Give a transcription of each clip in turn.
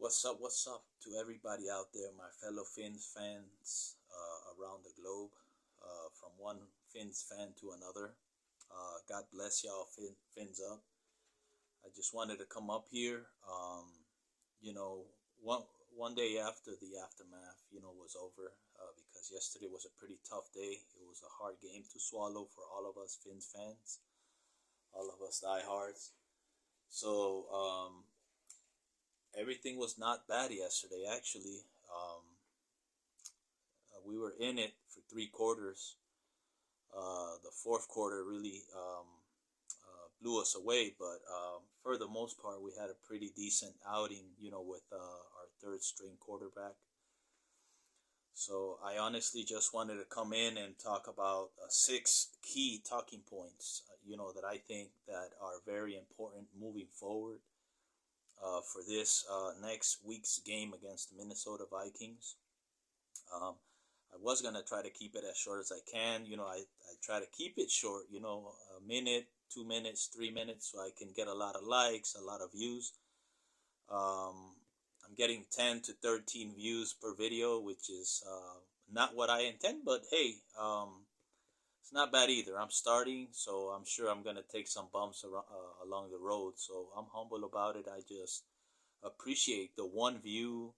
What's up to everybody out there, my fellow Finns fans around the globe, from one Finns fan to another. God bless y'all, Fins up. I just wanted to come up here, you know, one, one day after the aftermath, was over, because yesterday was a pretty tough day. It was a hard game to swallow for all of us Finns fans, all of us diehards. So, everything was not bad yesterday, actually. We were in it for 3 quarters. The fourth quarter really blew us away, but for the most part, we had a pretty decent outing, with our third string quarterback. So I honestly just wanted to come in and talk about 6 key talking points, that I think that are very important moving forward for this next week's game against the Minnesota Vikings. I was gonna try to keep it as short as I can. I try to keep it short. A minute, 2 minutes, 3 minutes, so I can get a lot of likes, a lot of views. I'm getting 10 to 13 views per video, which is not what I intend. But hey, it's not bad either. I'm starting, so I'm sure I'm gonna take some bumps along the road. So I'm humble about it. I just appreciate the one view,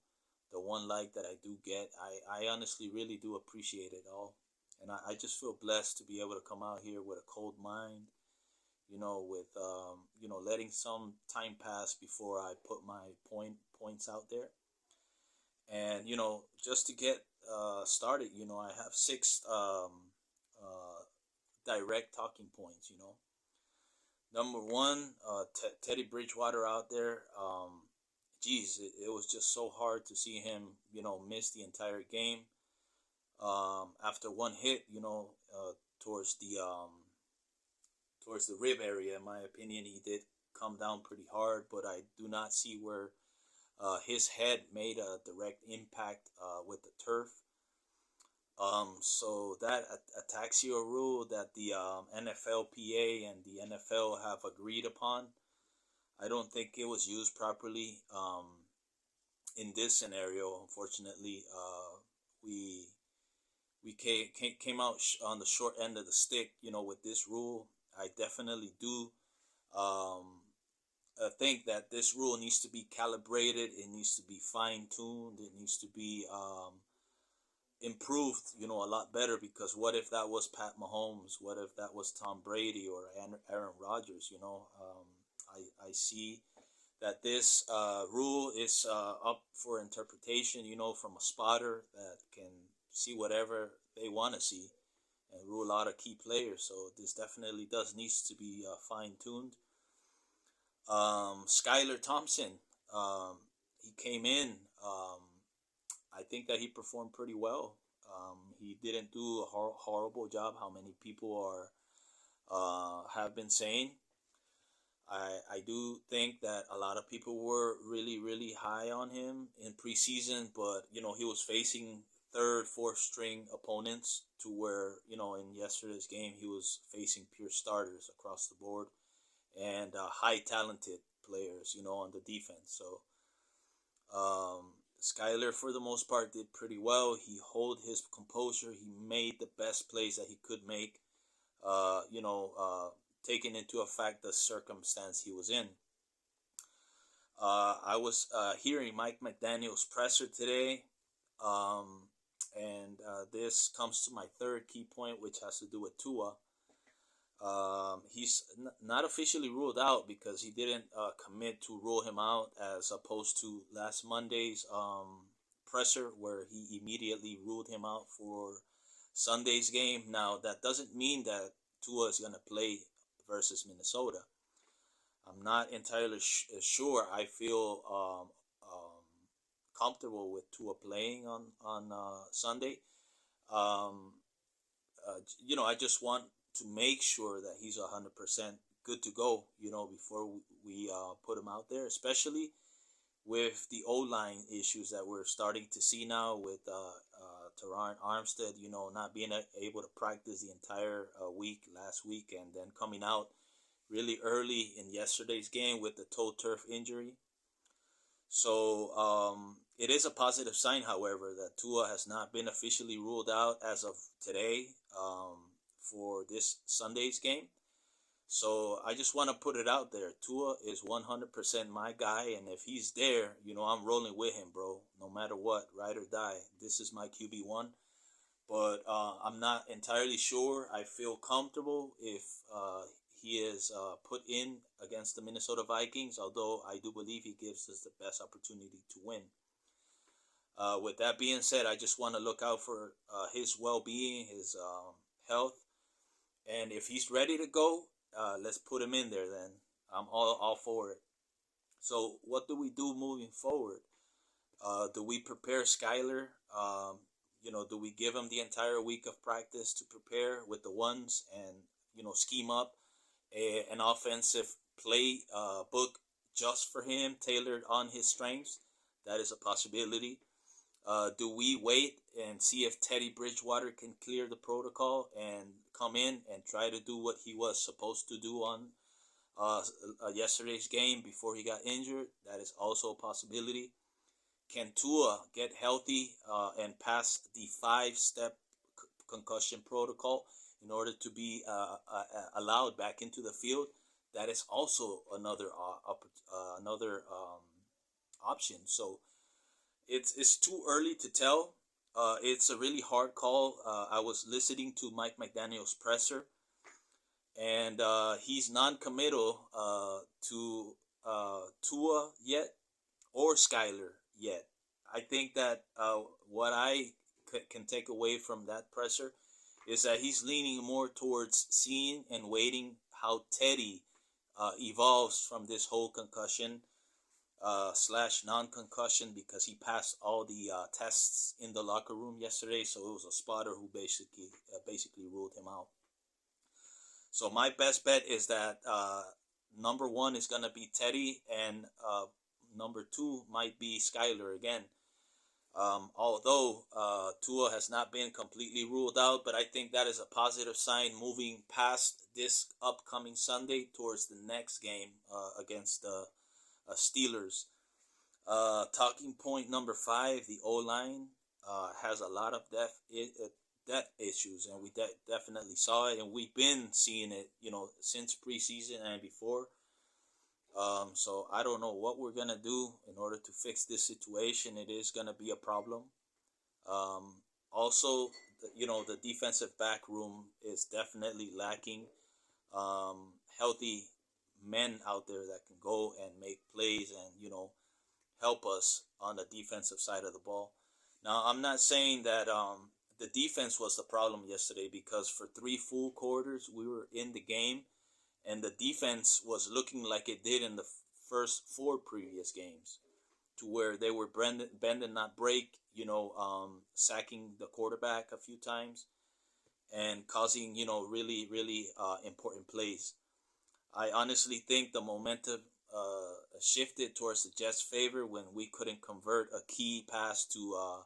the one like that I do get. I honestly really do appreciate it all. And I just feel blessed to be able to come out here with a cold mind, with, letting some time pass before I put my points out there. And, just to get started, I have 6 direct talking points. Number one, Teddy Bridgewater out there. Geez, it was just so hard to see him, miss the entire game. After one hit, towards the rib area, in my opinion, he did come down pretty hard, but I do not see where his head made a direct impact with the turf. So that Ataxia rule that the NFLPA and the NFL have agreed upon, I don't think it was used properly in this scenario. Unfortunately, we came out on the short end of the stick, with this rule. I definitely do think that this rule needs to be calibrated. It needs to be fine-tuned. It needs to be improved, a lot better, because what if that was Pat Mahomes? What if that was Tom Brady or Aaron Rodgers? I see that this rule is up for interpretation, from a spotter that can see whatever they want to see and rule out a key player. So this definitely needs to be fine-tuned. Skylar Thompson, he came in. I think that he performed pretty well. He didn't do a horrible job, how many people have been saying. I do think that a lot of people were really, really high on him in preseason, but, he was facing third, fourth string opponents, to where, in yesterday's game, he was facing pure starters across the board and high talented players, on the defense. So, Skyler, for the most part, did pretty well. He held his composure. He made the best plays that he could make, taking into effect the circumstance he was in. I was hearing Mike McDaniel's presser today, and this comes to my third key point, which has to do with Tua. He's not officially ruled out, because he didn't commit to rule him out, as opposed to last Monday's presser, where he immediately ruled him out for Sunday's game. Now, that doesn't mean that Tua is going to play versus Minnesota. I'm not entirely sure. I feel comfortable with Tua playing on Sunday. I just want to make sure that he's 100% good to go, before we put him out there, especially with the O-line issues that we're starting to see now, with Terron Armstead, not being able to practice the entire week last week, and then coming out really early in yesterday's game with the toe turf injury. So it is a positive sign, however, that Tua has not been officially ruled out as of today for this Sunday's game. So I just want to put it out there. Tua is 100% my guy, and if he's there, I'm rolling with him, bro. No matter what, ride or die. This is my QB1. But I'm not entirely sure. I feel comfortable if he is put in against the Minnesota Vikings, although I do believe he gives us the best opportunity to win. With that being said, I just want to look out for his well-being, his health, and if he's ready to go, let's put him in there then. I'm all for it. So what do we do moving forward? Do we prepare Skylar? Do we give him the entire week of practice to prepare with the ones and, scheme up an offensive play book just for him, tailored on his strengths? That is a possibility. Do we wait and see if Teddy Bridgewater can clear the protocol and come in and try to do what he was supposed to do on yesterday's game before he got injured? That is also a possibility. Can Tua get healthy and pass the 5-step concussion protocol in order to be allowed back into the field? That is also another option. So it's too early to tell. It's a really hard call. I was listening to Mike McDaniel's presser, and he's non-committal to Tua yet or Skylar yet. I think that what I can take away from that presser is that he's leaning more towards seeing and waiting how Teddy evolves from this whole concussion / non-concussion, because he passed all the tests in the locker room yesterday, so it was a spotter who basically ruled him out. So my best bet is that number 1 is going to be Teddy, and number 2 might be Skylar again. Although Tua has not been completely ruled out, but I think that is a positive sign moving past this upcoming Sunday towards the next game against the Steelers. Talking point number 5, the O-line has a lot of depth issues, and we definitely saw it, and we've been seeing it, since preseason and before. So I don't know what we're gonna do in order to fix this situation. It is gonna be a problem. Also, the defensive back room is definitely lacking healthy men out there that can go and make plays and help us on the defensive side of the ball. Now, I'm not saying that the defense was the problem yesterday, because for 3 full quarters we were in the game, and the defense was looking like it did in the first 4 previous games, to where they were bend and not break, sacking the quarterback a few times and causing, really, really important plays. I honestly think the momentum shifted towards the Jets' favor when we couldn't convert a key pass to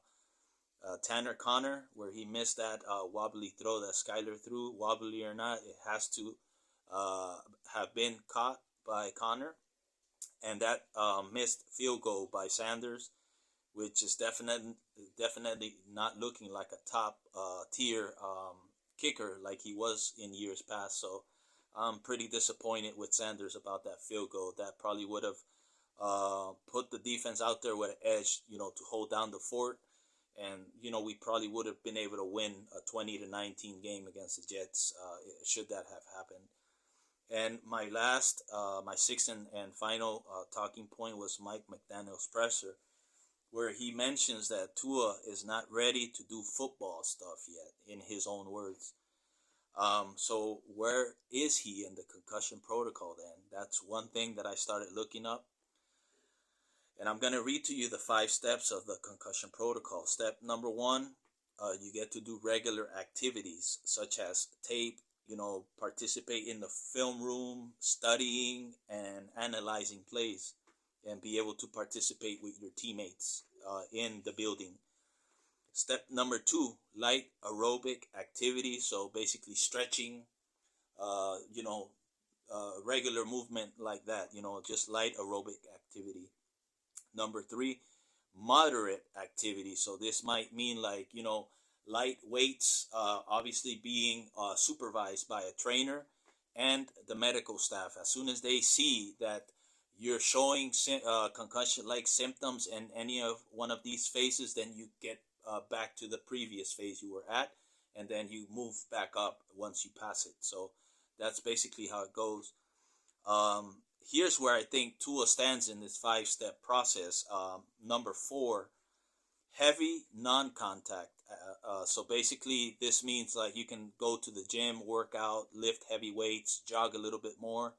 Tanner Connor, where he missed that wobbly throw that Skylar threw. Wobbly or not, it has to have been caught by Connor, and that missed field goal by Sanders, which is definitely not looking like a top tier kicker like he was in years past. So I'm pretty disappointed with Sanders about that field goal. That probably would have put the defense out there with an edge, to hold down the fort. And, we probably would have been able to win a 20-19 game against the Jets should that have happened. And my sixth and final talking point was Mike McDaniel's presser, where he mentions that Tua is not ready to do football stuff yet, in his own words. So where is he in the concussion protocol then? That's one thing that I started looking up. And I'm going to read to you the 5 steps of the concussion protocol. Step number 1, you get to do regular activities such as tape, participate in the film room, studying and analyzing plays, and be able to participate with your teammates in the building. Step number 2, light aerobic activity. So basically stretching, regular movement like that, just light aerobic activity. Number three, moderate activity. So this might mean like, light weights, obviously being supervised by a trainer and the medical staff. As soon as they see that you're showing concussion-like symptoms in any of one of these phases, then you get back to the previous phase you were at, and then you move back up once you pass it. So that's basically how it goes. Here's where I think Tua stands in this 5-step process. Number 4, heavy non-contact. So basically this means like you can go to the gym, work out, lift heavy weights, jog a little bit more,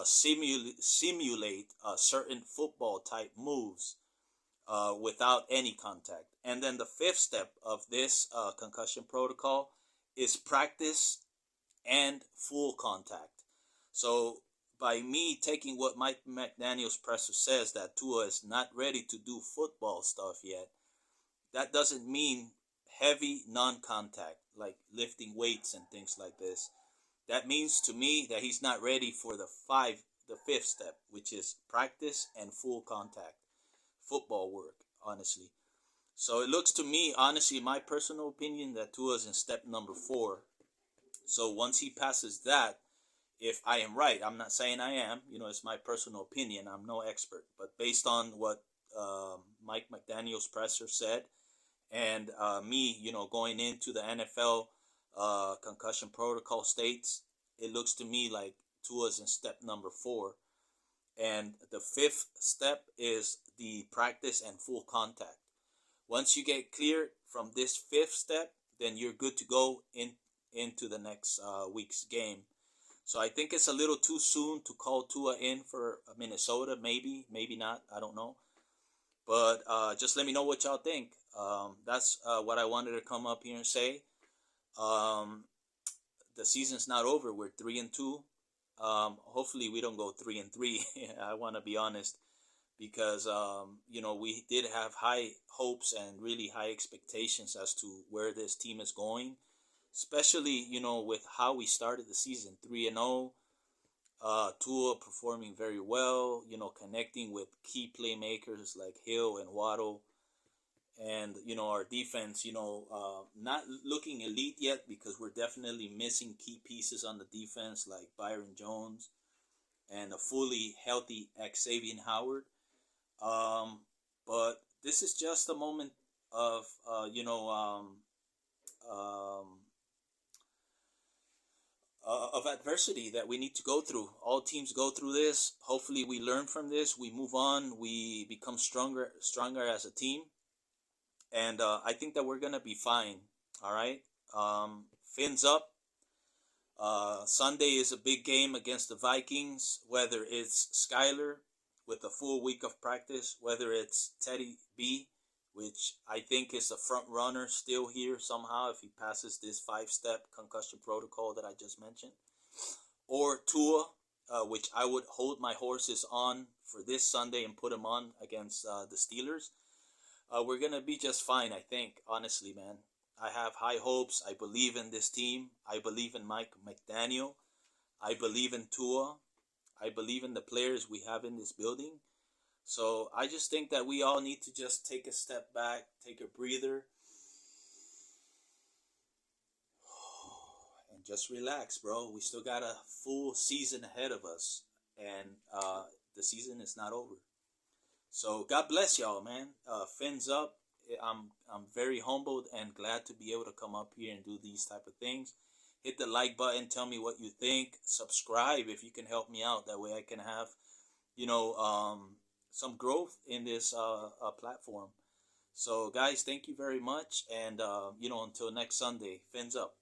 simulate certain football type moves without any contact. And then the 5th step of this concussion protocol is practice and full contact. So by me taking what Mike McDaniel's presser says that Tua is not ready to do football stuff yet, that doesn't mean heavy non-contact, like lifting weights and things like this. That means to me that he's not ready for the 5th step, which is practice and full contact football work, honestly. So it looks to me, honestly, my personal opinion, that Tua's in step number 4. So once he passes that, if I am right, I'm not saying I am, it's my personal opinion, I'm no expert, but based on what Mike McDaniel's presser said, and me, going into the NFL concussion protocol states, it looks to me like Tua's in step number 4. And the 5th step is the practice and full contact. Once you get cleared from this 5th step, then you're good to go into the next week's game. So I think it's a little too soon to call Tua in for Minnesota. Maybe not. I don't know. But just let me know what y'all think. That's what I wanted to come up here and say. The season's not over. We're 3-2. Hopefully we don't go 3-3. I want to be honest, because we did have high hopes and really high expectations as to where this team is going, especially with how we started the season, 3-0. Tua performing very well, connecting with key playmakers like Hill and Waddle. And, our defense, not looking elite yet, because we're definitely missing key pieces on the defense like Byron Jones and a fully healthy Xavier Howard. But this is just a moment of, of adversity that we need to go through. All teams go through this. Hopefully we learn from this. We move on. We become stronger as a team. And I think that we're going to be fine. All right. Fins up. Sunday is a big game against the Vikings, whether it's Skylar with a full week of practice, whether it's Teddy B, which I think is the front runner still here somehow if he passes this 5-step concussion protocol that I just mentioned, or Tua, which I would hold my horses on for this Sunday and put him on against the Steelers. We're going to be just fine, I think, honestly, man. I have high hopes. I believe in this team. I believe in Mike McDaniel. I believe in Tua. I believe in the players we have in this building. So I just think that we all need to just take a step back, take a breather, and just relax, bro. We still got a full season ahead of us, and the season is not over. So God bless y'all, man. Fins up. I'm very humbled and glad to be able to come up here and do these type of things. Hit the like button. Tell me what you think. Subscribe if you can help me out. That way I can have, some growth in this platform. So guys, thank you very much. And, until next Sunday, fins up.